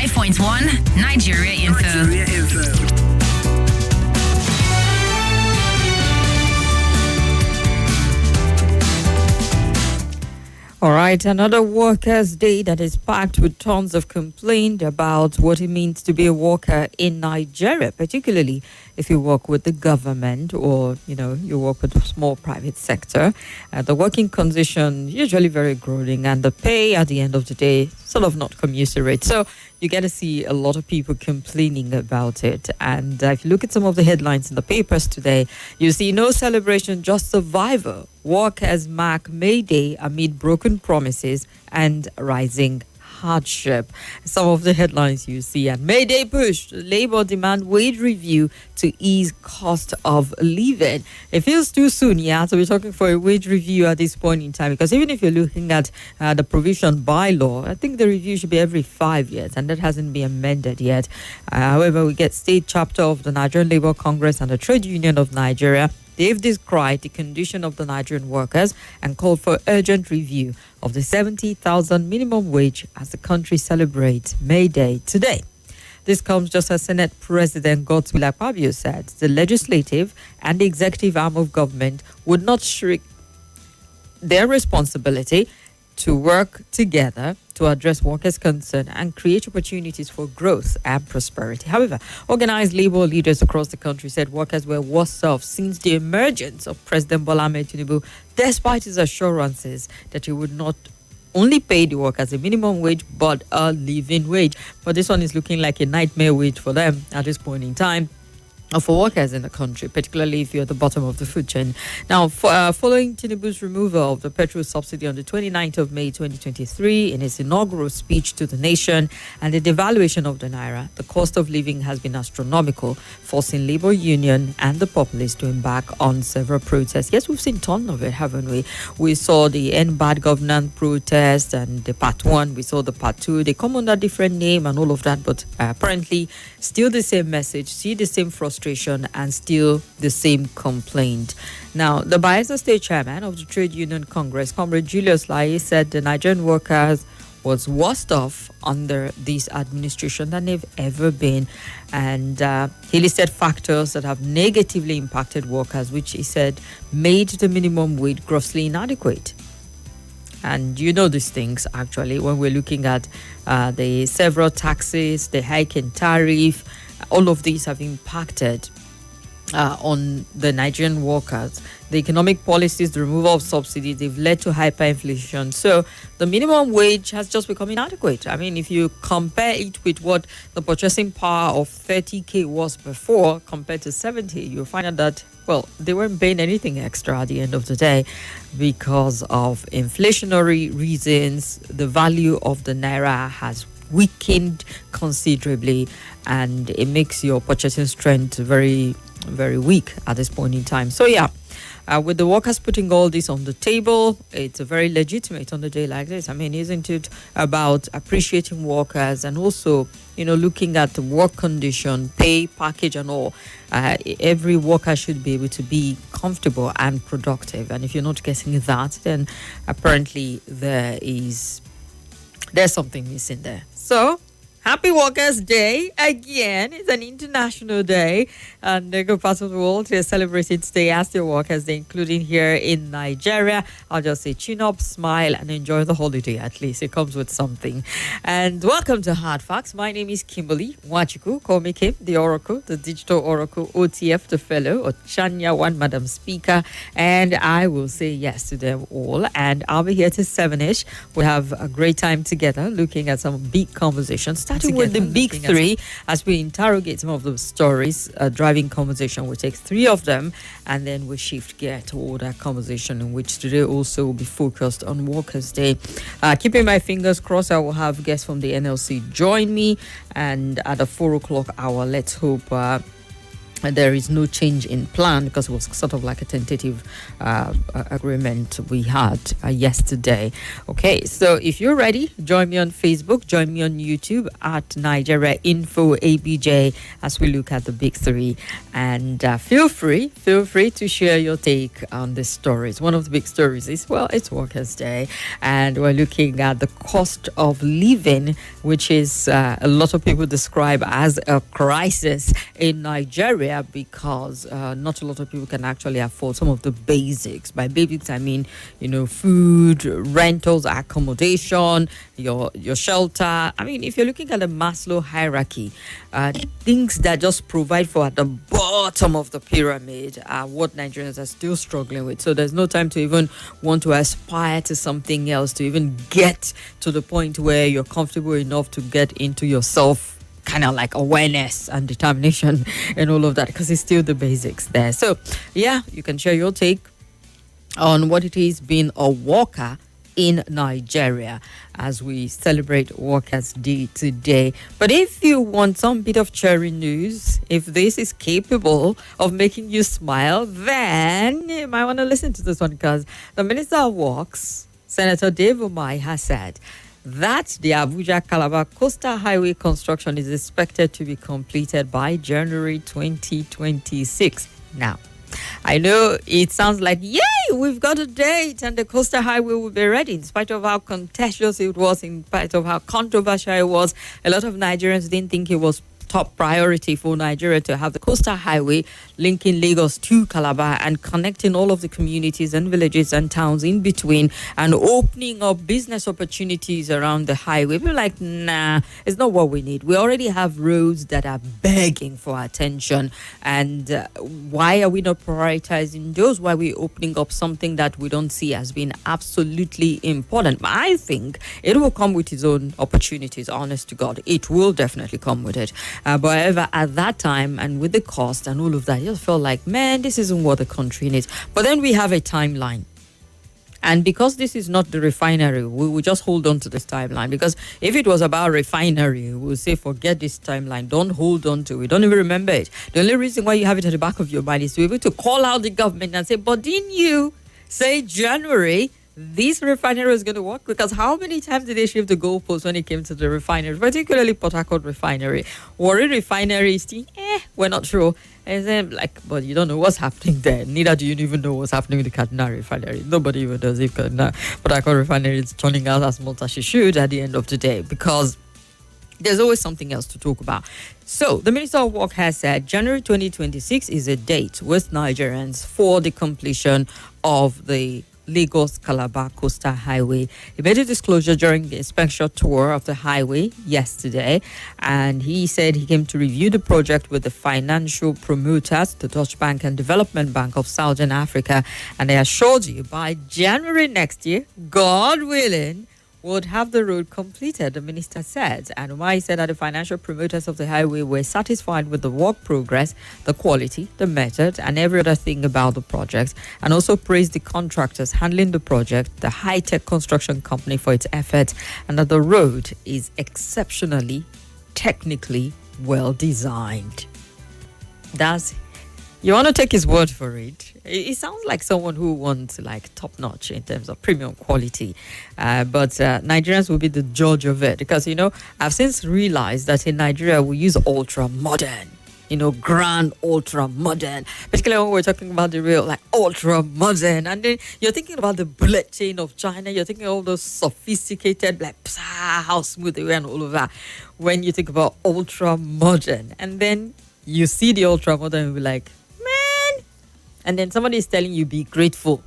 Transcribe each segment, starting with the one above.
95.1 Nigeria Info. All right, another Workers' Day that is packed with tons of complaint about what it means to be a worker in Nigeria, particularly if you work with the government or, you work with a small private sector. The working condition usually very grueling, and the pay at the end of the day sort of not commensurate. So you get to see a lot of people complaining about it. And if you look at some of the headlines in the papers today, you see no celebration, just survival. Workers mark May Day amid broken promises and rising hardship. Some of the headlines you see: and May Day push, Labour demand wage review to ease cost of living. It feels too soon, to be talking for a wage review at this point in time, because even if you're looking at the provision by law, I think the review should be every 5 years, and that hasn't been amended yet. However, we get state chapter of the Nigerian Labour Congress and the Trade Union of Nigeria. They've described the condition of the Nigerian workers and called for urgent review of the 70,000 minimum wage as the country celebrates May Day today. This comes just as Senate President Godswill Akpabio said the legislative and the executive arm of government would not shrink their responsibility to work together to address workers' concerns and create opportunities for growth and prosperity. However, organized labor leaders across the country said workers were worse off since the emergence of President Bola Ahmed Tinubu, despite his assurances that he would not only pay the workers a minimum wage, but a living wage. But this one is looking like a nightmare wage for them at this point in time, for workers in the country, particularly if you're at the bottom of the food chain. Now, following Tinubu's removal of the petrol subsidy on the 29th of May 2023 in his inaugural speech to the nation and the devaluation of the naira, the cost of living has been astronomical, forcing labor union and the populace to embark on several protests. Yes, we've seen ton of it, haven't we? We saw the End Bad Governance protest and the Part 1. We saw the Part 2. They come under different name and all of that, but apparently still the same message, see the same frustration, and still the same complaint. Now, the Bayelsa State Chairman of the Trade Union Congress, Comrade Julius Lai, said the Nigerian workers was worse off under this administration than they've ever been. And he listed factors that have negatively impacted workers, which he said made the minimum wage grossly inadequate. And these things, actually, when we're looking at the several taxes, the hike in tariff, all of these have impacted on the Nigerian workers. The economic policies, the removal of subsidies, they've led to hyperinflation. So the minimum wage has just become inadequate. I mean, if you compare it with what the purchasing power of 30K was before compared to 70, you'll find out that, well, they weren't paying anything extra at the end of the day because of inflationary reasons. The value of the naira has weakened considerably, and it makes your purchasing strength very, very weak at this point in time. So with the workers putting all this on the table, it's very legitimate on a day like this. I mean, isn't it about appreciating workers and also, looking at the work condition, pay package and all? Every worker should be able to be comfortable and productive. And if you're not getting that, then apparently there's something missing there. So, happy Workers' Day again. It's an international day, and the good parts of the world are celebrating today as their Workers' Day, including here in Nigeria. I'll just say chin up, smile, and enjoy the holiday. At least it comes with something. And welcome to Hard Facts. My name is Kimberly Wachiku. Call me Kim, the Oracle, the Digital Oracle, OTF, the Fellow, Ochanya One, Madam Speaker, and I will say yes to them all. And I'll be here till 7ish. We have a great time together, looking at some big conversations. Starting with the big three, as we interrogate some of those stories, driving conversation. We take three of them, and then we shift gear toward our conversation, in which today also will be focused on Workers' Day. Keeping my fingers crossed, I will have guests from the NLC join me, and at the 4 o'clock hour, let's hope there is no change in plan because it was sort of like a tentative agreement we had yesterday. Okay, so if you're ready, join me on Facebook, join me on YouTube at Nigeria Info ABJ as we look at the big three. And feel free to share your take on the stories. One of the big stories is, well, it's Workers' Day, and we're looking at the cost of living, which is a lot of people describe as a crisis in Nigeria because not a lot of people can actually afford some of the basics. By basics, I mean, food, rentals, accommodation, your shelter. I mean, if you're looking at the Maslow hierarchy, things that just provide for at the bottom of the pyramid are what Nigerians are still struggling with. So there's no time to even want to aspire to something else, to even get to the point where you're comfortable enough to get into yourself kind of like awareness and determination and all of that, because it's still the basics there. So yeah, you can share your take on what it is being a worker in Nigeria as we celebrate Workers' Day today. But if you want some bit of cherry news, if this is capable of making you smile, then you might want to listen to this one, because the Minister of Works, Senator Dave Umahi, has said that the Abuja-Calabar Coastal Highway construction is expected to be completed by January 2026. Now, I know it sounds like, yay, we've got a date and the coastal highway will be ready, in spite of how contentious it was, in spite of how controversial it was. A lot of Nigerians didn't think it was top priority for Nigeria to have the coastal highway linking Lagos to Calabar and connecting all of the communities and villages and towns in between and opening up business opportunities around the highway. We're like, nah, it's not what we need. We already have roads that are begging for attention. And why are we not prioritizing those? Why are we opening up something that we don't see as being absolutely important? I think it will come with its own opportunities, honest to God. It will definitely come with it. But however, at that time and with the cost and all of that, you just felt like, man, this isn't what the country needs. But then we have a timeline. And because this is not the refinery, we will just hold on to this timeline. Because if it was about refinery, we'll say, forget this timeline. Don't hold on to it. Don't even remember it. The only reason why you have it at the back of your mind is to be able to call out the government and say, but didn't you say January this refinery is going to work? Because how many times did they shift the goalposts when it came to the refinery, particularly Port Harcourt refinery? Warri refinery is still, we're not sure. And then, but you don't know what's happening there. Neither do you even know what's happening with the Kaduna refinery. Nobody even does if Port Harcourt refinery is turning out as much as she should at the end of the day, because there's always something else to talk about. So the Minister of Work has said January 2026 is a date with Nigerians for the completion of the Lagos-Calabar Coastal Highway. He made a disclosure during the inspection tour of the highway yesterday, and he said he came to review the project with the financial promoters, the Dutch Bank and Development Bank of Southern Africa, and they assured you by January next year, God willing, would have the road completed, the minister said. And Umahi said that the financial promoters of the highway were satisfied with the work progress, the quality, the method, and every other thing about the project, and also praised the contractors handling the project, the high-tech construction company, for its efforts, and that the road is exceptionally technically well designed. You want to take his word for it. It sounds like someone who wants top-notch in terms of premium quality. But Nigerians will be the judge of it. Because, I've since realized that in Nigeria we use ultra-modern. Grand ultra-modern. Particularly when we're talking about the real, ultra-modern. And then you're thinking about the bullet chain of China. You're thinking of all those sophisticated, how smooth they were and all of that. When you think about ultra-modern. And then you see the ultra-modern and be like, and then somebody is telling you, be grateful.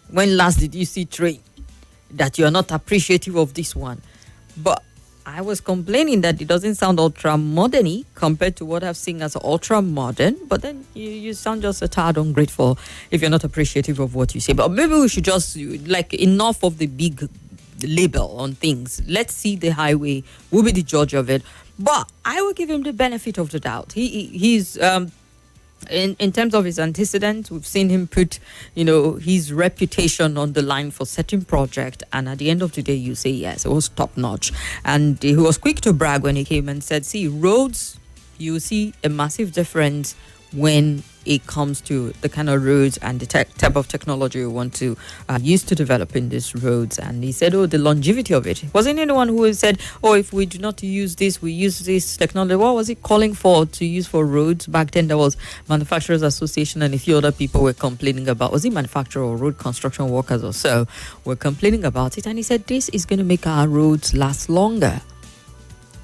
When last did you see train? That you are not appreciative of this one. But I was complaining that it doesn't sound ultra-modern-y compared to what I've seen as ultra-modern. But then you sound just a tad ungrateful if you're not appreciative of what you say. But maybe we should just, enough of the big label on things. Let's see the highway. We'll be the judge of it. But I will give him the benefit of the doubt. He's... In terms of his antecedents, we've seen him put, his reputation on the line for certain project, and at the end of the day, you say yes, it was top notch. And he was quick to brag when he came and said, "See, roads, you see a massive difference when it comes to the kind of roads and the type of technology we want to use to develop in these roads. And he said, the longevity of it. Wasn't anyone who said, if we do not use this, we use this technology. What was it calling for to use for roads? Back then, there was Manufacturers Association and a few other people were complaining about, was it manufacturer or road construction workers or so, were complaining about it. And he said, this is going to make our roads last longer.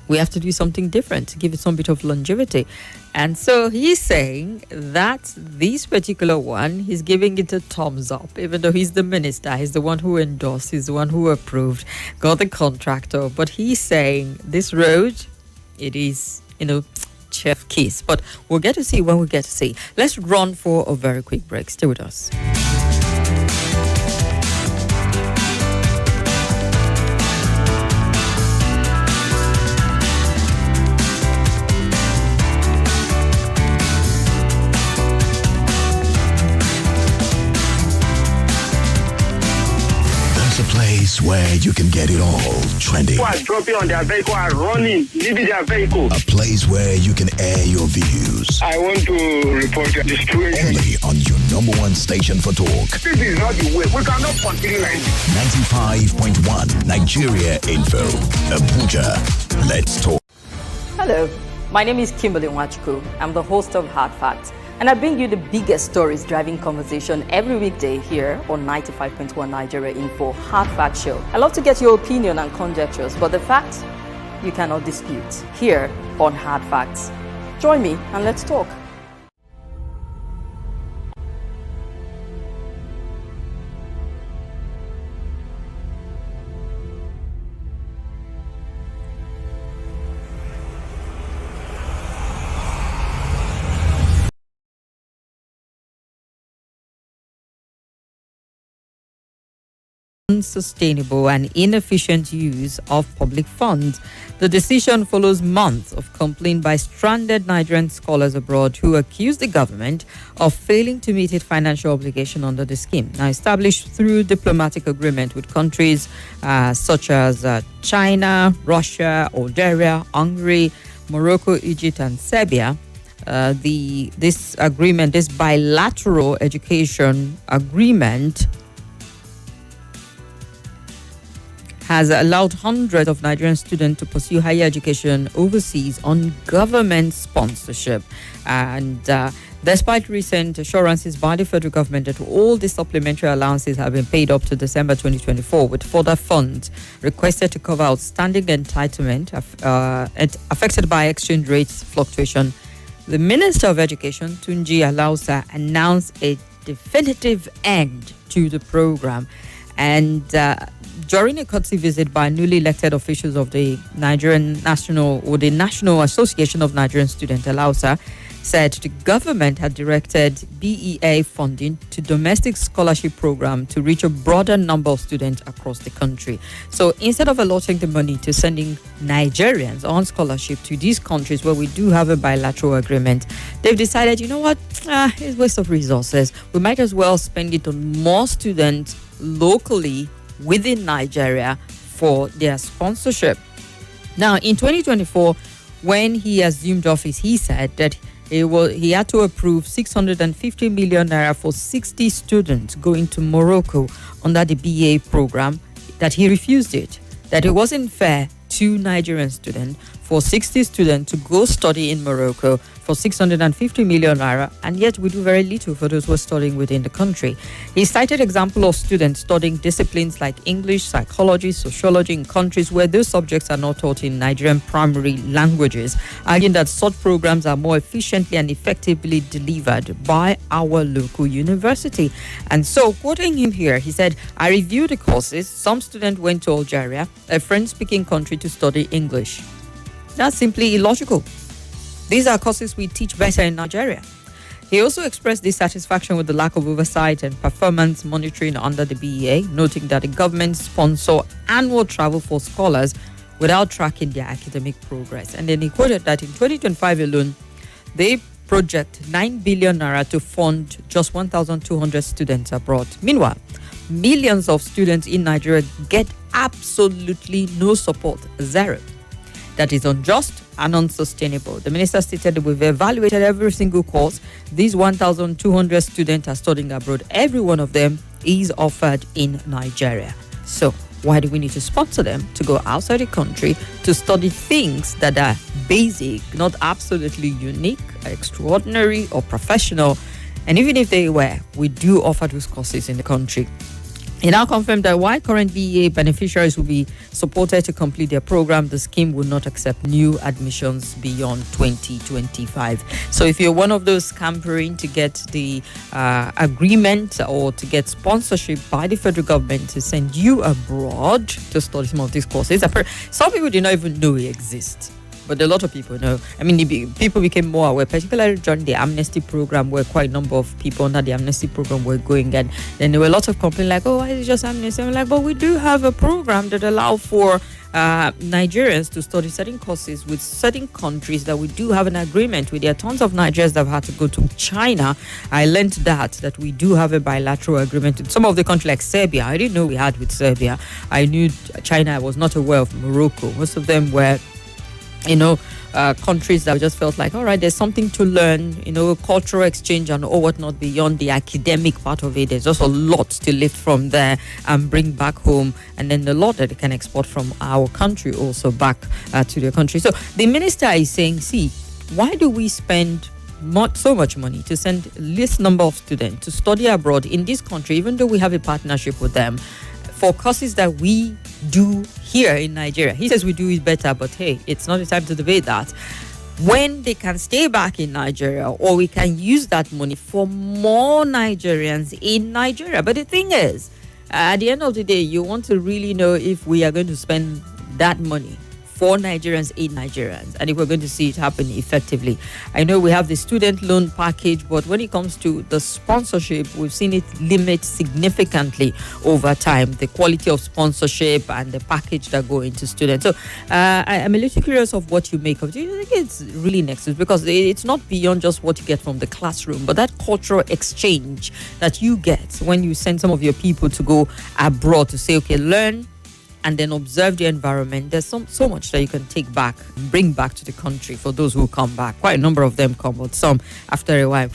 We have to do something different to give it some bit of longevity. And so he's saying that this particular one, he's giving it a thumbs up, even though he's the minister, he's the one who endorsed, he's the one who approved, got the contractor. But he's saying this road, it is, chef kiss. But we'll get to see when we get to see. Let's run for a very quick break. Stay with us. Place where you can get it all trending. People are dropping on their vehicle, are running, leaving their vehicle. A place where you can air your views. I want to report the situation. Only on your number one station for talk. This is not the way. We cannot continue like this. 95.1 Nigeria Info. Abuja. Let's talk. Hello, my name is Kimberly. I'm the host of Hard Facts. And I bring you the biggest stories driving conversation every weekday here on 95.1 Nigeria Info Hard Fact Show. I love to get your opinion and conjectures, but the facts you cannot dispute here on Hard Facts. Join me and let's talk. Unsustainable and inefficient use of public funds. The decision follows months of complaint by stranded Nigerian scholars abroad who accuse the government of failing to meet its financial obligation under the scheme. Now established through diplomatic agreement with countries such as China, Russia, Algeria, Hungary, Morocco, Egypt, and Serbia. This bilateral education agreement has allowed hundreds of Nigerian students to pursue higher education overseas on government sponsorship. And despite recent assurances by the federal government that all the supplementary allowances have been paid up to December 2024, with further funds requested to cover outstanding entitlement affected by exchange rates fluctuation, the Minister of Education, Tunji Alausa, announced a definitive end to the program. And during a courtesy visit by newly elected officials of the National Association of Nigerian Students, Alausa said the government had directed BEA funding to domestic scholarship program to reach a broader number of students across the country. So instead of allotting the money to sending Nigerians on scholarship to these countries where we do have a bilateral agreement, they've decided, you know what, it's a waste of resources. We might as well spend it on more students locally within Nigeria for their sponsorship. Now, in 2024, when he assumed office, he said that he had to approve 650 million naira for 60 students going to Morocco under the BA program, that he refused it, that it wasn't fair to Nigerian students for 60 students to go study in Morocco for 650 million naira, and yet we do very little for those who are studying within the country. He cited example of students studying disciplines like English, psychology, sociology in countries where those subjects are not taught in Nigerian primary languages, arguing that such programs are more efficiently and effectively delivered by our local university. And so, quoting him here, he said, I reviewed the courses. Some students went to Algeria, a French-speaking country, to study English. That's simply illogical. These are courses we teach better in Nigeria. He also expressed dissatisfaction with the lack of oversight and performance monitoring under the BEA, noting that the government sponsor annual travel for scholars without tracking their academic progress. And then he quoted that in 2025 alone, they project 9 billion naira to fund just 1,200 students abroad. Meanwhile, millions of students in Nigeria get absolutely no support, zero. that is unjust and unsustainable. The minister stated that we've evaluated every single course. These 1,200 students are studying abroad. Every one of them is offered in Nigeria. So why do we need to sponsor them to go outside the country to study things that are basic, not absolutely unique, extraordinary, or professional? And even if they were, we do offer those courses in the country. He now confirmed that while current BEA beneficiaries will be supported to complete their program, the scheme will not accept new admissions beyond 2025. So if you're one of those scampering to get the agreement or to get sponsorship by the federal government to send you abroad to study some of these courses, some people do not even know they exist. But a lot of people know. I mean, people became more aware, particularly during the amnesty program, where quite a number of people under the amnesty program were going. And then there were a lot of complaints like, oh, why is it just amnesty? I'm like, but we do have a program that allows for Nigerians to study certain courses with certain countries that we do have an agreement with. There are tons of Nigerians that have had to go to China. I learned that we do have a bilateral agreement with some of the countries like Serbia. I didn't know we had with Serbia. I knew China. I was not aware of Morocco. Most of them were countries that just felt like, all right, there's something to learn, cultural exchange and all whatnot beyond the academic part of it. There's just a lot to lift from there and bring back home, and then the lot that they can export from our country also back to their country. So the minister is saying, see, why do we spend so much money to send this number of students to study abroad in this country, even though we have a partnership with them, for courses that we do here in Nigeria? He says we do it better, but hey, it's not the time to debate that. When they can stay back in Nigeria, or we can use that money for more Nigerians in Nigeria. But the thing is, at the end of the day, you want to really know if we are going to spend that money for Nigerians in Nigerians, and if we're going to see it happen effectively. I know we have the student loan package, but when it comes to the sponsorship, we've seen it limit significantly over time, the quality of sponsorship and the package that go into students. So I'm a little curious of what you make of it. Do you think it's really nexus? Because it's not beyond just what you get from the classroom, but that cultural exchange that you get when you send some of your people to go abroad to say, okay, learn and then observe the environment. There's so much that you can take back, bring back to the country for those who come back. Quite a number of them come, but some, after a while,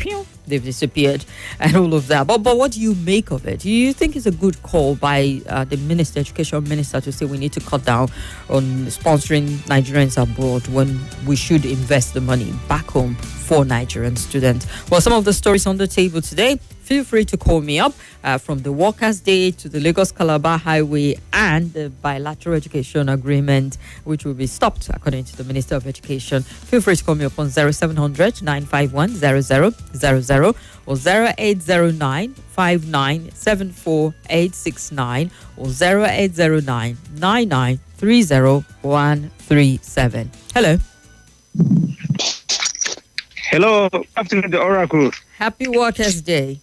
they've disappeared and all of that. But what do you make of it? Do you think it's a good call by the education minister, to say we need to cut down on sponsoring Nigerians abroad when we should invest the money back home for Nigerian students? Well, some of the stories on the table today. Feel free to call me up from the Workers' Day to the Lagos-Calabar Highway and the bilateral education agreement, which will be stopped, according to the Minister of Education. Feel free to call me up on 0700 951 0000 or 0809 5974869 or 0809 9930 Hello. Hello, afternoon, the Oracle. Happy Workers' Day.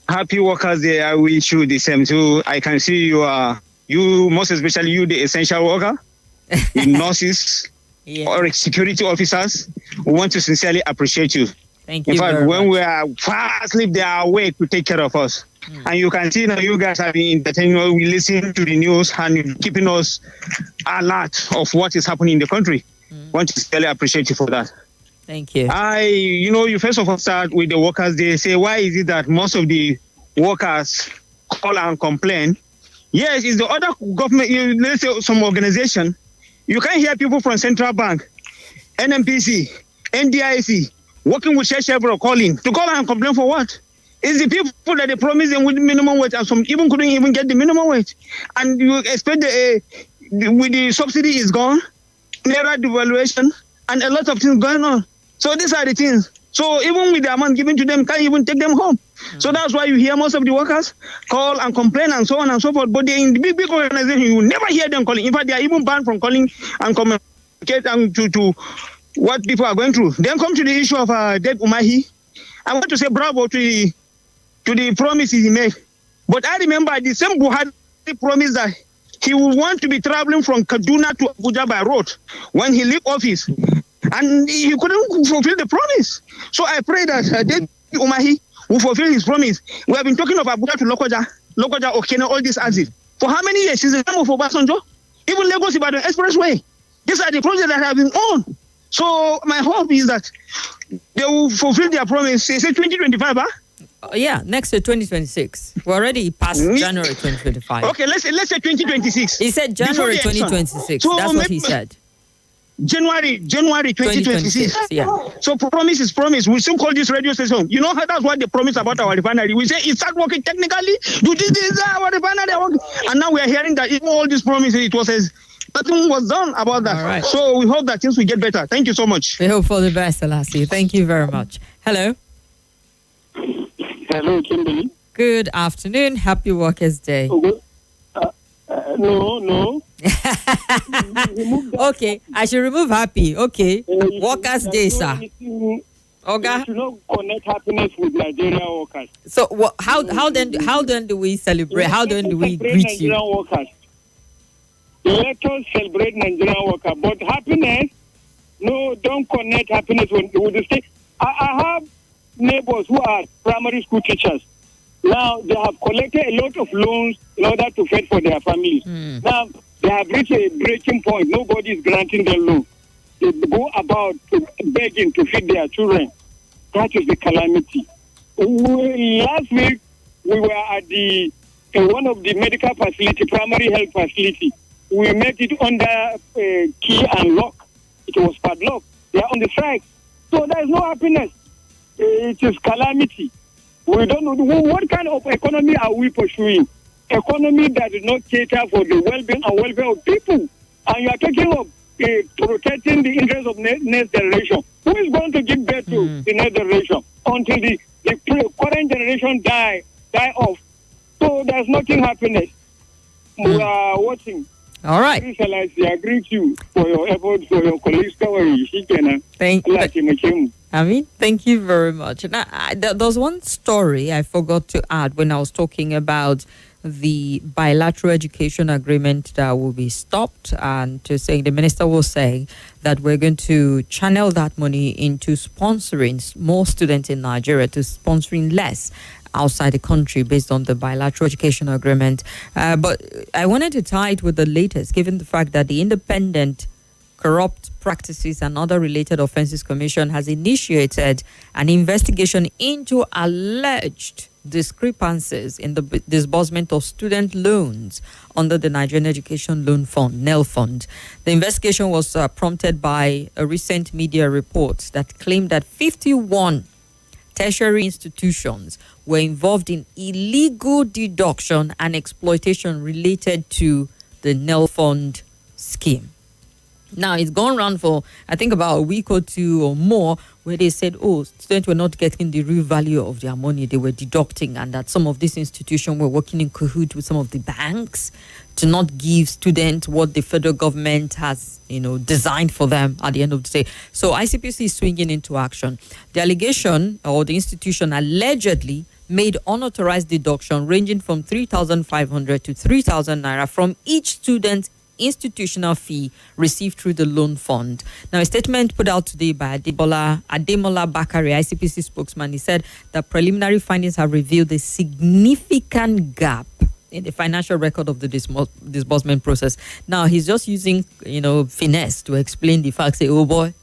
Happy Workers' Day. I wish you the same too. I can see you most especially you, the essential worker, the nurses, or security officers. We want to sincerely appreciate you. Thank you. In fact, very when much. we are fast asleep, they are awake to take care of us. And you can see now you guys have been entertaining us. We listen to the news and keeping us alert of what is happening in the country. Want to sincerely appreciate you for that. Thank you. You first of all start with the workers. They say, why is it that most of the workers call and complain? Yes, it's the other government, let's say some organization. You can't hear people from Central Bank, NMPC, NDIC, working with Chevron calling to call and complain for what? It's the people that they promised them with minimum wage, and some even couldn't even get the minimum wage. And you expect with the subsidy is gone, naira devaluation, and a lot of things going on. So these are the things. So even with the amount given to them, can't even take them home. So that's why you hear most of the workers call and complain and so on and so forth. But in the big organization, you will never hear them calling. In fact, they are even banned from calling and communicate to what people are going through. Then come to the issue of Dave Umahi. I want to say bravo to the promises he made. But I remember the same Buhari promised that he would want to be traveling from Kaduna to Abuja by road when he left office. And he couldn't fulfill the promise. So I pray that David Umahi will fulfill his promise. We have been talking of Abuja to Lokoja, Okene, all this exit. For how many years? Since the time of Obasanjo? Even Lagos Ibadan Expressway. These are the projects that have been on. So my hope is that they will fulfill their promise. They say 2025, huh? Yeah, next year 2026. We're already past January 2025. Okay, let's say 2026. He said January 2026. So that's what he said. January 2026. Yeah. So promise is promise. We still call this radio station. You know that's what they promise about our refinery. We say it start working technically. You did this our refinery, and now we are hearing that even all these promises it was as nothing was done about that. All right. So we hope that things will get better. Thank you so much. We hope for the best, Selassie. Thank you very much. Hello. Hello, Kimberly. Good afternoon. Happy Workers' Day. No. Okay, I should remove happy. Okay, Workers' Day, sir. Okay. You should not connect happiness with Nigerian workers. So how then do we celebrate? How then do we greet you? Nigerian workers. Let us celebrate Nigerian workers, but happiness. No, don't connect happiness with the state. I have neighbors who are primary school teachers. Now, they have collected a lot of loans in order to fend for their families. Now, they have reached a breaking point. Nobody is granting them loan. They go about begging to feed their children. That is the calamity. Last week, we were at one of the medical facility, primary health facility. We met it under key and lock. It was padlocked. They are on the strike. So there is no happiness. It is calamity. We don't know what kind of economy are we pursuing. Economy that does not cater for the well-being and welfare of people. And you are talking of protecting the interests of next generation. Who is going to give birth to the next generation until the current generation die off? So there's nothing happiness. We are watching. All right. I greet you for your efforts, for your colleagues. Thank you. Thank you very much. Now, there was one story I forgot to add when I was talking about the bilateral education agreement that will be stopped, and to saying the minister was saying that we're going to channel that money into sponsoring more students in Nigeria, to sponsoring less outside the country based on the bilateral education agreement. But I wanted to tie it with the latest, given the fact that the Independent Corrupt Practices and Other Related Offences Commission has initiated an investigation into alleged discrepancies in the disbursement of student loans under the Nigerian Education Loan Fund, NEL Fund. The investigation was prompted by a recent media report that claimed that 51 tertiary institutions were involved in illegal deduction and exploitation related to the NEL Fund scheme. Now, it's gone around for, I think, about a week or two or more, where they said, students were not getting the real value of their money. They were deducting, and that some of these institutions were working in cahoots with some of the banks to not give students what the federal government has, designed for them at the end of the day. So ICPC is swinging into action. The allegation, or the institution allegedly made unauthorized deduction ranging from 3,500 to 3,000 naira from each student's institutional fee received through the loan fund. Now, a statement put out today by Ademola Bakari, ICPC spokesman, he said that preliminary findings have revealed a significant gap in the financial record of the disbursement process. Now, he's just using, finesse to explain the facts. Say, oh boy,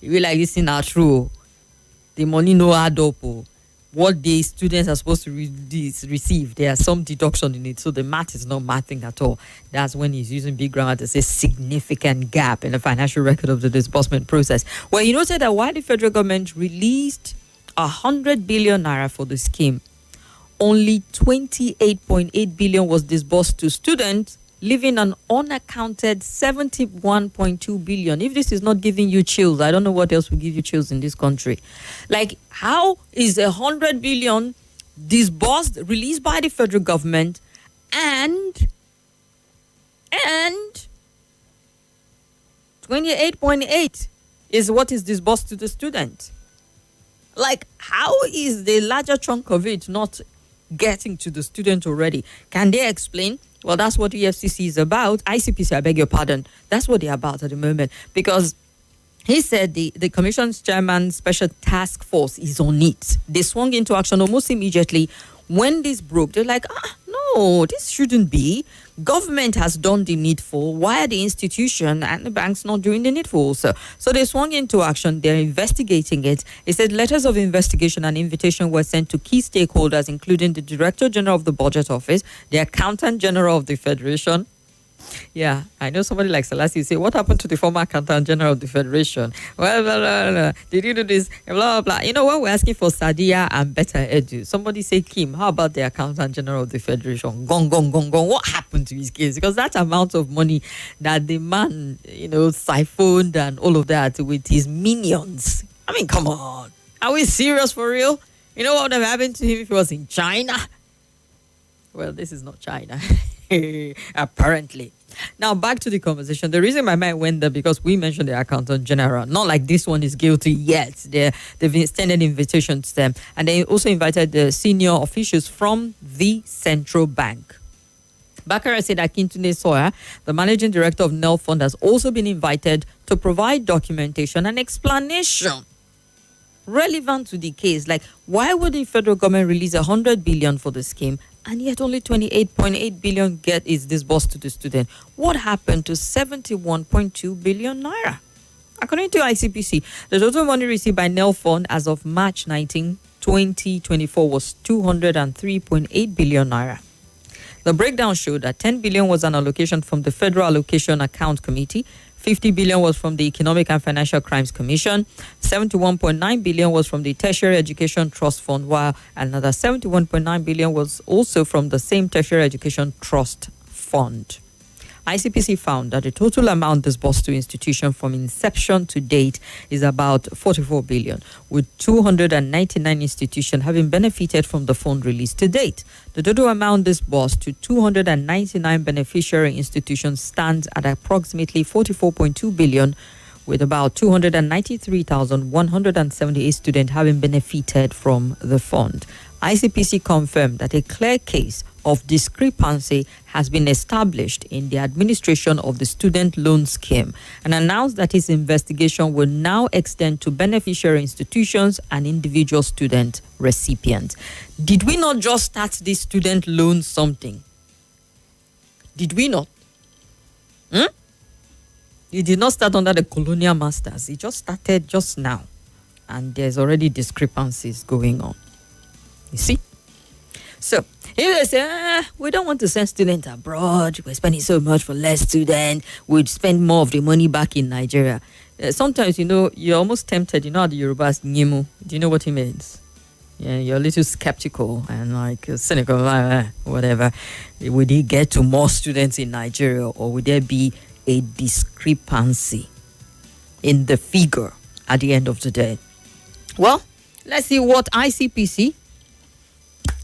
you be like this is not true. The money no add up. What the students are supposed to receive, there's some deduction in it, so the math is not mathing at all. That's when he's using big grammar to say significant gap in the financial record of the disbursement process. Well, he noted that while the federal government released 100 billion naira for the scheme, only 28.8 billion was disbursed to students, leaving an unaccounted 71.2 billion. If this is not giving you chills, I don't know what else will give you chills in this country. Like, how is 100 billion disbursed, released by the federal government, and 28.8 is what is disbursed to the student? Like, how is the larger chunk of it not getting to the student already? Can they explain? Well, that's what EFCC is about. ICPC, I beg your pardon. That's what they're about at the moment. Because he said the commission's chairman special task force is on it. They swung into action almost immediately. When this broke, they're like, no, this shouldn't be. Government has done the needful. Why are the institution and the banks not doing the needful? So they swung into action. They're investigating it. It said letters of investigation and invitation were sent to key stakeholders, including the Director General of the Budget Office, the Accountant General of the Federation. Yeah, I know somebody like Selassie say, what happened to the former Accountant General of the Federation? Well, blah, blah, blah. Did you do this? Blah, blah, blah. You know what? We're asking for Sadia and Better Edu. Somebody say, Kim, how about the Accountant General of the Federation? Gong, gong, gong, gong. What happened to his case? Because that amount of money that the man, siphoned and all of that with his minions. I mean, come on. Are we serious for real? You know what would have happened to him if he was in China? Well, this is not China. Apparently. Now back to the conversation. The reason my mind went there because we mentioned the Accountant General. Not like this one is guilty yet. They've extended invitations to them, and they also invited the senior officials from the central bank. Bakara said Akintunde Sawyer, the managing director of NEL Fund, has also been invited to provide documentation and explanation relevant to the case. Like, why would the federal government release 100 billion for the scheme and yet only 28.8 billion is disbursed to the student? What happened to 71.2 billion naira? According to ICPC, the total money received by NEL Fund as of March 19, 2024 was 203.8 billion naira. The breakdown showed that 10 billion was an allocation from the Federal Allocation Account Committee, 50 billion was from the Economic and Financial Crimes Commission, 71.9 billion was from the Tertiary Education Trust Fund, while another 71.9 billion was also from the same Tertiary Education Trust Fund. ICPC found that the total amount disbursed to institutions from inception to date is about 44 billion, with 299 institutions having benefited from the fund released to date. The total amount disbursed to 299 beneficiary institutions stands at approximately 44.2 billion, with about 293,178 students having benefited from the fund. ICPC confirmed that a clear case of discrepancy has been established in the administration of the student loan scheme and announced that its investigation will now extend to beneficiary institutions and individual student recipients. Did we not just start this student loan something? Did we not? It did not start under the colonial masters. It just started just now. And there's already discrepancies going on. You see? So, if they say, we don't want to send students abroad, we're spending so much for less students, we'd spend more of the money back in Nigeria. Sometimes, you're almost tempted, how the Yorubas, Nyimu, do you know what he means? Yeah, you're a little skeptical and cynical, whatever. Would he get to more students in Nigeria, or would there be a discrepancy in the figure at the end of the day? Well, let's see what ICPC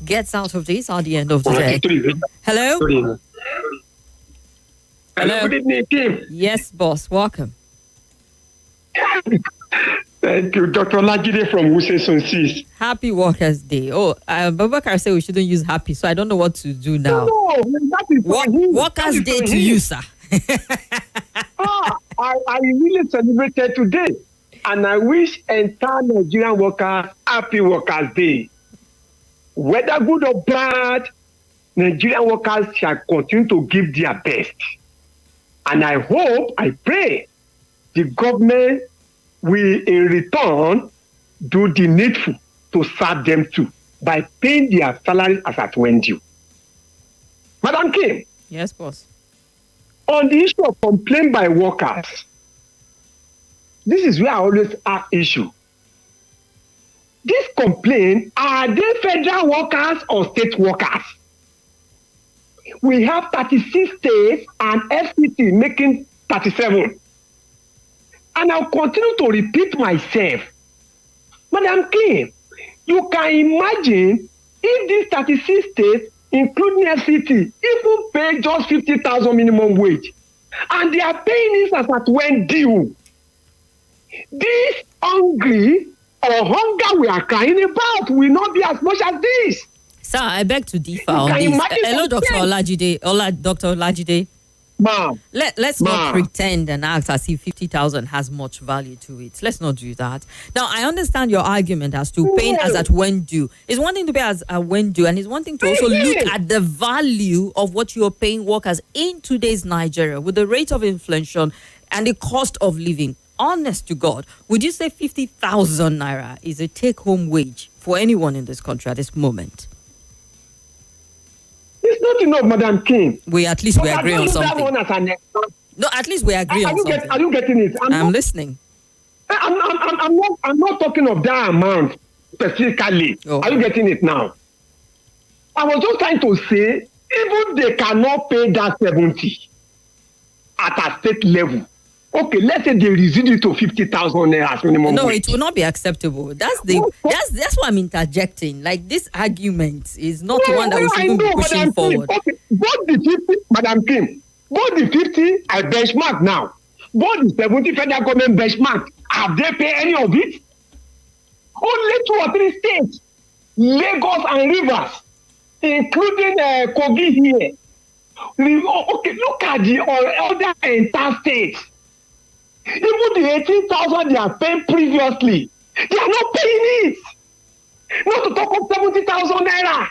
gets out of this at the end of the day. Hello? Hello, good evening, team. Yes, boss. Welcome. Thank you, Dr. Lajide from Wuse. Happy Workers' Day. Oh, Babakar said we shouldn't use happy, so I don't know what to do now. No, that is Workers' Day to you, sir. I really celebrated today, and I wish entire Nigerian workers happy Workers' Day. Whether good or bad, Nigerian workers shall continue to give their best. And I hope, I pray, the government will in return do the needful to serve them too by paying their salaries as at when due. Madam Kim. Yes, boss. On the issue of complaint by workers, this is where I always have issue. These complaints, are they federal workers or state workers? We have 36 states and FCT making 37. And I'll continue to repeat myself. Madam Kim, you can imagine if these 36 states, including FCT, even pay just 50,000 minimum wage, and they are paying this as at when due. This hungry or hunger we are crying about will not be as much as this. Sir, I beg to differ on this. Hello, Dr. Olajide. Dr. Olajide. Let's not pretend and act as if 50,000 has much value to it. Let's not do that. Now, I understand your argument as to paying as at when due. It's one thing to pay as at when due, and it's one thing to also look at the value of what you are paying workers in today's Nigeria with the rate of inflation and the cost of living. Honest to God, would you say 50,000 naira is a take-home wage for anyone in this country at this moment? It's not enough, Madam King. We agree on something. No, at least we agree on something. Are you getting it? I'm listening. I'm not talking of that amount specifically. Oh. Are you getting it now? I was just trying to say, even they cannot pay that 70 at a state level. Okay, let's say they reduce it to 50,000 naira as minimum. No, wage. It will not be acceptable. That's why I'm interjecting. Like, this argument is not one that we should be pushing forward. Okay, both the 50, Madam Kim, both the 50 I benchmark now. Both the 70 federal government benchmark. Have they paid any of it? Only 2 or 3 states, Lagos and Rivers, including Kogi here. Okay, look at the other entire states. Even the 18,000 they are paying previously, they are not paying it. Not to talk of 70,000 naira.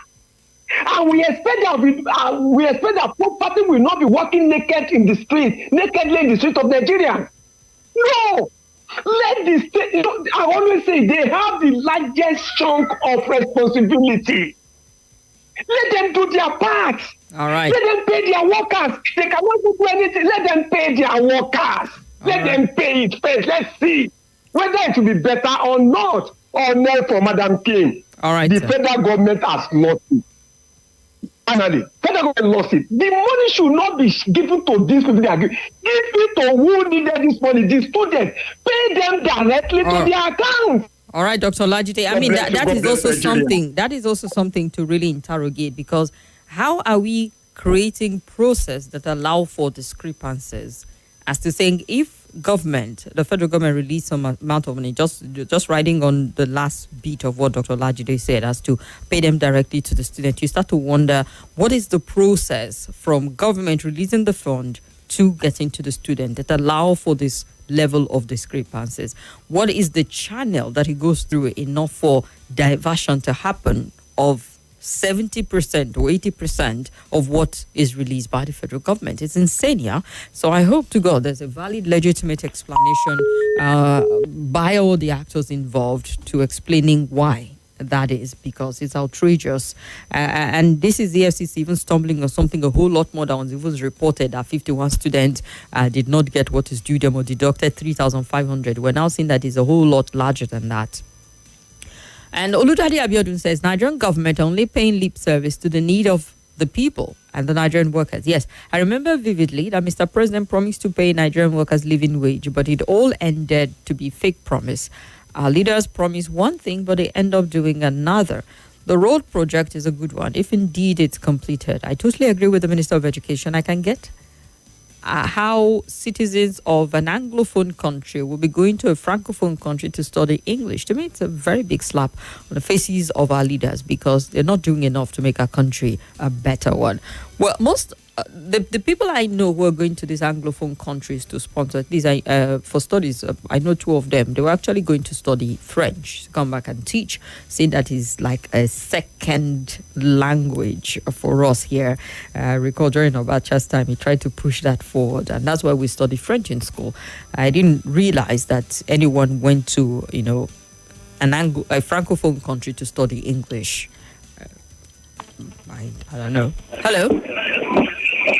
And we expect that property will not be walking nakedly in the street of Nigeria. No. Let the state, I always say they have the largest chunk of responsibility. Let them do their part. All right. Let them pay their workers. They cannot do anything. Let them pay their workers. Let them pay it first. Let's see whether it will be better or not. Or not for Madam King. All right. The federal government has lost it. Finally, federal government lost it. The money should not be given to these people. Give it to who needed this money. The students. Pay them directly to their account. All right, Dr. Lajite. I mean, that is also something. That is also something to really interrogate, because how are we creating process that allow for discrepancies? As to saying, if the federal government release some amount of money, just riding on the last bit of what Dr. Lajide said, as to pay them directly to the student, you start to wonder, what is the process from government releasing the fund to getting to the student that allow for this level of discrepancies? What is the channel that it goes through enough for diversion to happen of 70% or 80% of what is released by the federal government? It's insane, yeah? So I hope to God there's a valid, legitimate explanation by all the actors involved to explaining why that is, because it's outrageous. And this is the FCC even stumbling on something a whole lot more than it was reported that 51 students did not get what is due them or deducted 3,500. We're now seeing that it's a whole lot larger than that. And Oludade Abiodun says, Nigerian government only paying lip service to the need of the people and the Nigerian workers. Yes, I remember vividly that Mr. President promised to pay Nigerian workers living wage, but it all ended to be fake promise. Our leaders promise one thing, but they end up doing another. The road project is a good one, if indeed it's completed. I totally agree with the Minister of Education. I can get how citizens of an Anglophone country will be going to a Francophone country to study English. To me, it's a very big slap on the faces of our leaders, because they're not doing enough to make our country a better one. Well, most the people I know who are going to these Anglophone countries to sponsor these for studies, I know 2 of them. They were actually going to study French, to come back and teach, saying that is like a second language for us here. Recall during Obacha's time, he tried to push that forward, and that's why we study French in school. I didn't realize that anyone went to, a Francophone country to study English. I don't know. Hello.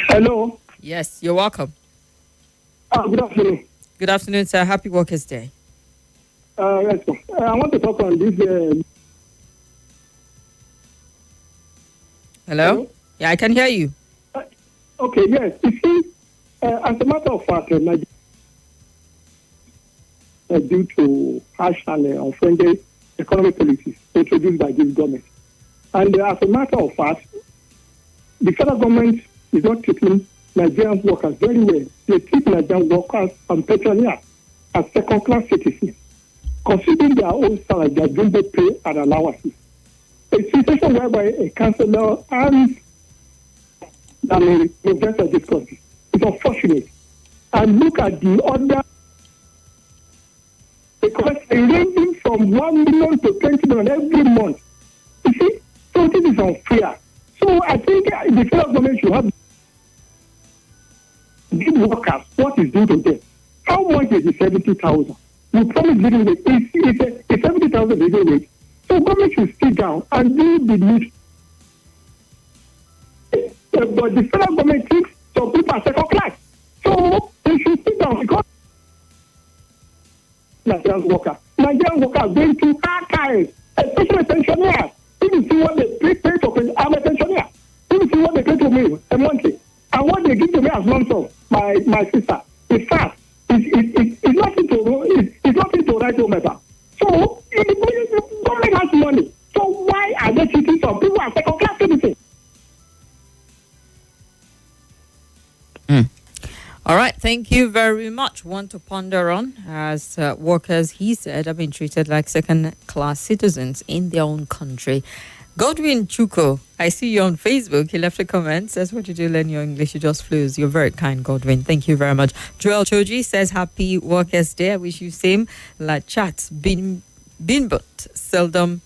Hello. Yes, you're welcome. Good afternoon. Good afternoon, sir. Happy Workers' Day. Yes, I want to talk on this. Hello? Yeah, I can hear you. Okay, yes. You see, as a matter of fact, due to harsh and unfriendly economic policies introduced by this government. And as a matter of fact, the federal government is not treating Nigerian workers very well. They treat Nigerian workers and pensioners as second-class citizens, considering their own salary, their jumbo pay and allowances. A situation whereby a councillor and the investor of this country It's unfortunate. And look at the other, because they're ranging from 1 million to 20 million every month. You see, so this is unfair. So I think the federal government should have these workers what is due to them. How much is the 70,000? You promise living wage. It's 70,000 living wage. So government should sit down and do the need. But the federal government thinks some people are second class. So they should sit down because Nigerian workers are going to hard times, especially pensioners. If you see what they pay to I'm a pensioner. If you see what they pay to me a monthly, and what they give to me as lump sum, my sister, it's fast. It's nothing to write home about. So the government has money. So why are they treating some people as second class citizens? All right, thank you very much. One to ponder on. As workers, he said, have been treated like second-class citizens in their own country. Godwin Chuko, I see you on Facebook. He left a comment, says, what you do, learn your English, you just flows. You're very kind, Godwin. Thank you very much. Joel Choji says, happy Workers' Day. I wish you same. La chat, bin but seldom.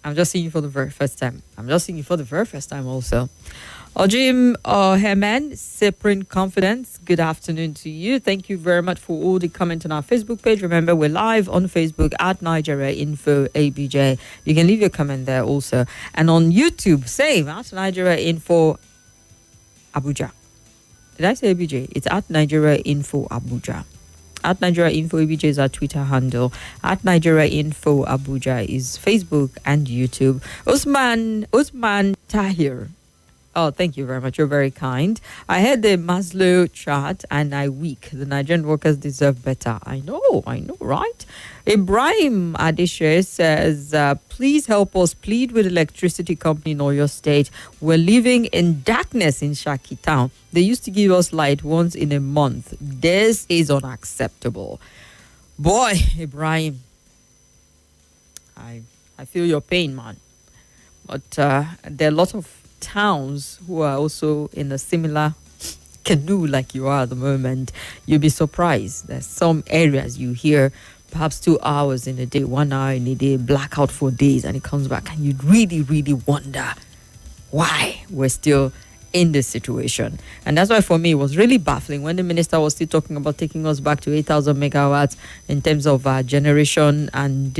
I'm just seeing you for the very first time. Also. Ojim Herman, Cyprian Confidence, good afternoon to you. Thank you very much for all the comments on our Facebook page. Remember, we're live on Facebook at Nigeria Info ABJ. You can leave your comment there also. And on YouTube, same, at Nigeria Info Abuja. Did I say ABJ? It's at Nigeria Info Abuja. At Nigeria Info ABJ is our Twitter handle. At Nigeria Info Abuja is Facebook and YouTube. Usman Tahir. Oh, thank you very much. You're very kind. I heard the Maslow chart and I weak. The Nigerian workers deserve better. I know, right? Ibrahim Adishe says, please help us plead with electricity company in Oyo State. We're living in darkness in Shaki Town. They used to give us light once in a month. This is unacceptable. Boy, Ibrahim, I feel your pain, man. But there are a lot of towns who are also in a similar canoe like you are at the moment. You'll be surprised. There's some areas you hear perhaps 2 hours in a day, 1 hour in a day, blackout for days, and it comes back, and you really, really wonder why we're still in this situation. And that's why for me it was really baffling when the minister was still talking about taking us back to 8,000 megawatts in terms of generation and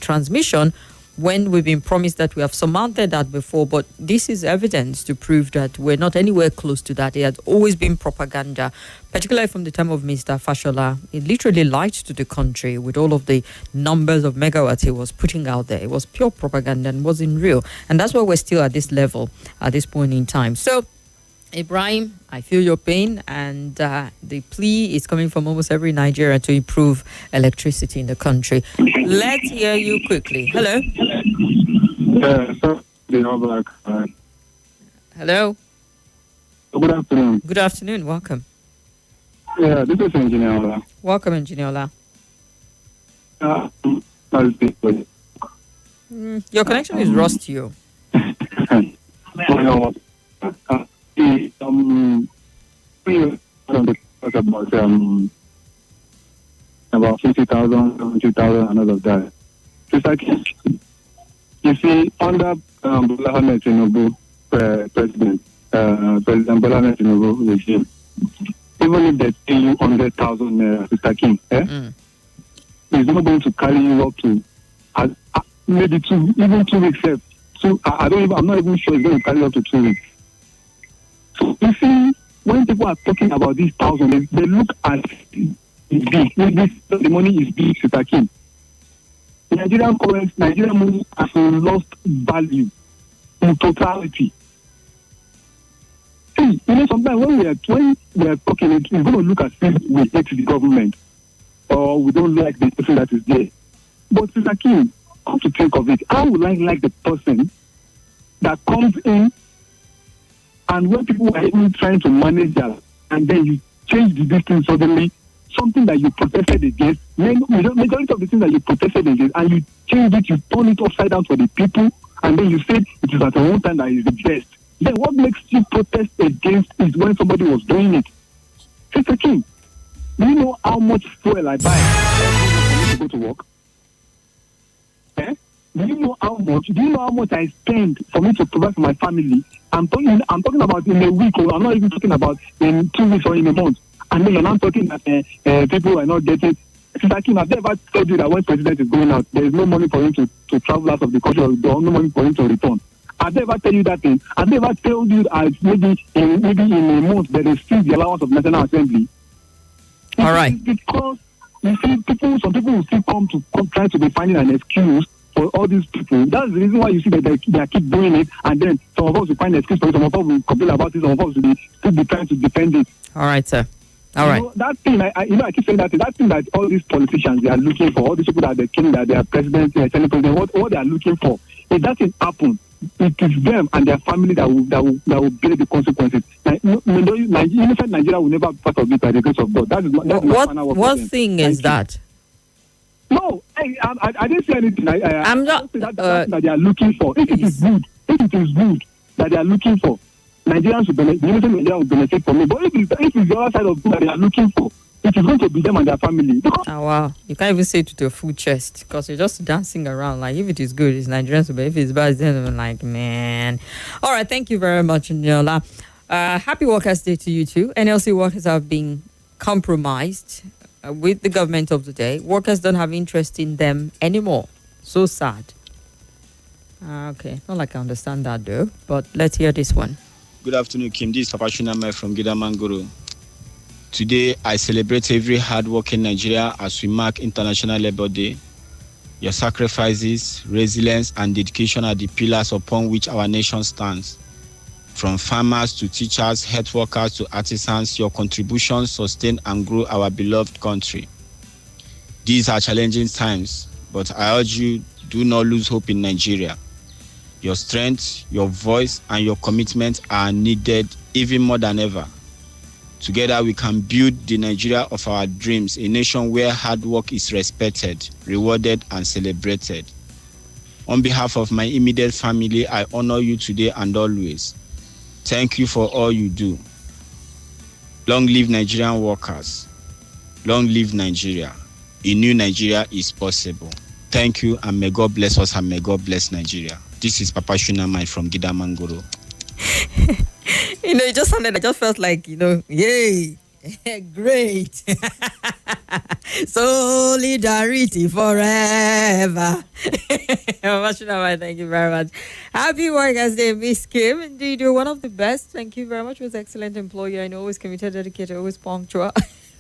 transmission, when we've been promised that we have surmounted that before. But this is evidence to prove that we're not anywhere close to that. It had always been propaganda, particularly from the time of Mr. Fashola. He literally lied to the country with all of the numbers of megawatts he was putting out there. It was pure propaganda and wasn't real. And that's why we're still at this level at this point in time. So, Ibrahim, I feel your pain, and the plea is coming from almost every Nigerian to improve electricity in the country. Let's hear you quickly. Hello. Hello. Good afternoon. Good afternoon. Welcome. Yeah, this is Engineer Ola. Welcome, Engineer Ola. Your connection is rusty. About 50,000, 70,000, and all of that. It's like, you see, under Bola Ahmed Tinubu, President Bola Ahmed Tinubu regime, even if they pay you 100,000 naira, Mr. King, it's not going to carry you up to maybe 2 weeks left. So I'm not even sure it's going to carry up to 2 weeks. So you see, when people are talking about these thousands, they look at it's big. The money is big, Mr. King. Nigerian money has lost value in totality. See, sometimes when we are talking, we're going to look at if we hate the government or we don't like the person that is there. But Mr. King, come to think of it, how would I like the person that comes in and when people are even trying to manage that, and then you change the distance suddenly, something that you protested against, majority of the things that you protested against, and you change it, you turn it upside down for the people, and then you say it is at one time that is the best. Then what makes you protest against is when somebody was doing it. Sister King, do you know how much fuel I buy for me to go to work? Eh? Do you know how much? Do you know how much I spend for me to provide for my family? I'm talking about in a week, or I'm not even talking about in 2 weeks or in a month. And then I'm talking that people are not getting. Sister Kim, I've never told you that when president is going out, there is no money for him to travel out of the country, or there is no money for him to return. I've never tell you that thing. I've never told you that maybe in a month there is still the allowance of National Assembly. All right. Because you see, some people will still come try to be finding an excuse for all these people. That's the reason why you see that they keep doing it, and then some of us will find an excuse for it, some of us will complain about it, some of us will still be trying to defend it. All right, sir. All right. That thing, I keep saying that thing that all these politicians they are looking for, all these people that they're killing, that they are president, senate president, what they are looking for. If that thing happens, it is them and their family that will bear the consequences. Innocent Nigeria will never be part of it by the grace of God. That is what thing is that? No, I didn't say anything. I'm not. That they are looking for. If it is good that they are looking for, Nigerians will benefit. Innocent Nigeria will benefit from it. But if it's the other side of good that they are looking for, it is going to be them and their family. Oh, wow. You can't even say it with your full chest because you're just dancing around. Like, if it is good, it's Nigerians, but if it's bad, then I'm like, man. All right. Thank you very much, Nyola. Happy Workers' Day to you too. NLC workers have been compromised with the government of the day. Workers don't have interest in them anymore. So sad. Okay. Not like I understand that though, but let's hear this one. Good afternoon, Kim. This is Papa Shuname from Gidamanguru. Today, I celebrate every hard-working Nigeria as we mark International Labour Day. Your sacrifices, resilience, and dedication are the pillars upon which our nation stands. From farmers to teachers, health workers to artisans, your contributions sustain and grow our beloved country. These are challenging times, but I urge you, do not lose hope in Nigeria. Your strength, your voice, and your commitment are needed even more than ever. Together, we can build the Nigeria of our dreams, a nation where hard work is respected, rewarded, and celebrated. On behalf of my immediate family, I honor you today and always. Thank you for all you do. Long live Nigerian workers. Long live Nigeria. A new Nigeria is possible. Thank you, and may God bless us and may God bless Nigeria. This is Papa Shunamai from Gidamangoro. It just sounded, I just felt like, yay, great. Solidarity forever. Thank you very much. Happy Workers' Day, Miss Kim. Indeed, you're one of the best. Thank you very much. Was an excellent employee. I know, always committed, dedicated, always punctual.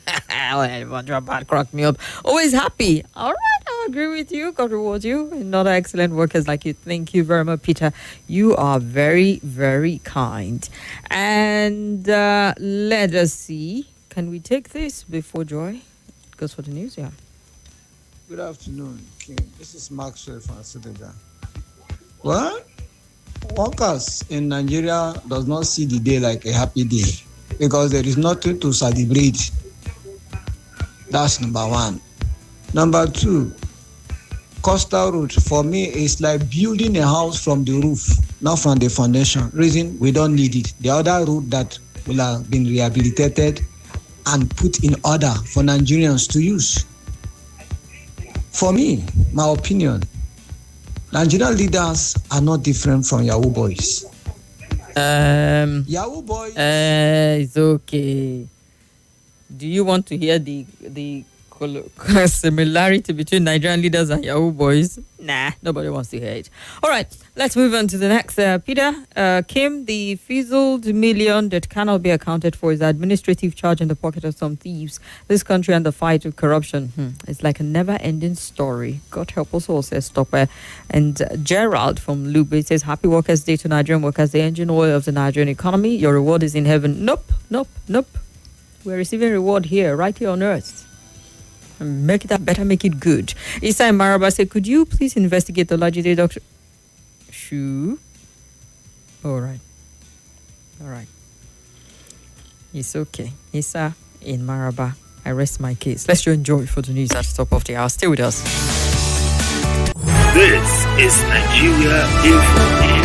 Bad cracked me up. Always happy. All right, I agree with you. God reward you. Another excellent workers like you. Thank you very much, Peter. You are very, very kind. And let us see. Can we take this before Joy goes for the news? Yeah. Good afternoon, King. This is Maxwell from Asebeja. Well, workers in Nigeria does not see the day like a happy day because there is nothing to celebrate. That's number one. Number two, coastal route for me is like building a house from the roof, not from the foundation. Reason we don't need it. The other route that will have been rehabilitated and put in order for Nigerians to use. For me, my opinion, Nigerian leaders are not different from Yahoo boys. Yahoo boys. It's okay. Do you want to hear the similarity between Nigerian leaders and Yahoo boys? Nah, nobody wants to hear it. All right, let's move on to the next. Peter, Kim, the fizzled million that cannot be accounted for is administrative charge in the pocket of some thieves. This country and the fight with corruption, it's like a never-ending story. God help us all, says Stopper. And Gerald from Lube says, Happy Workers' Day to Nigerian workers, the engine oil of the Nigerian economy. Your reward is in heaven. Nope. We're receiving reward here, right here on earth. Make it up, better make it good. Issa Maraba said, could you please investigate the Lajide doctor? Shoo. All right. It's okay. Issa in Maraba, I rest my case. Let's enjoy for the news at the top of the hour. Stay with us. This is Nigeria Info.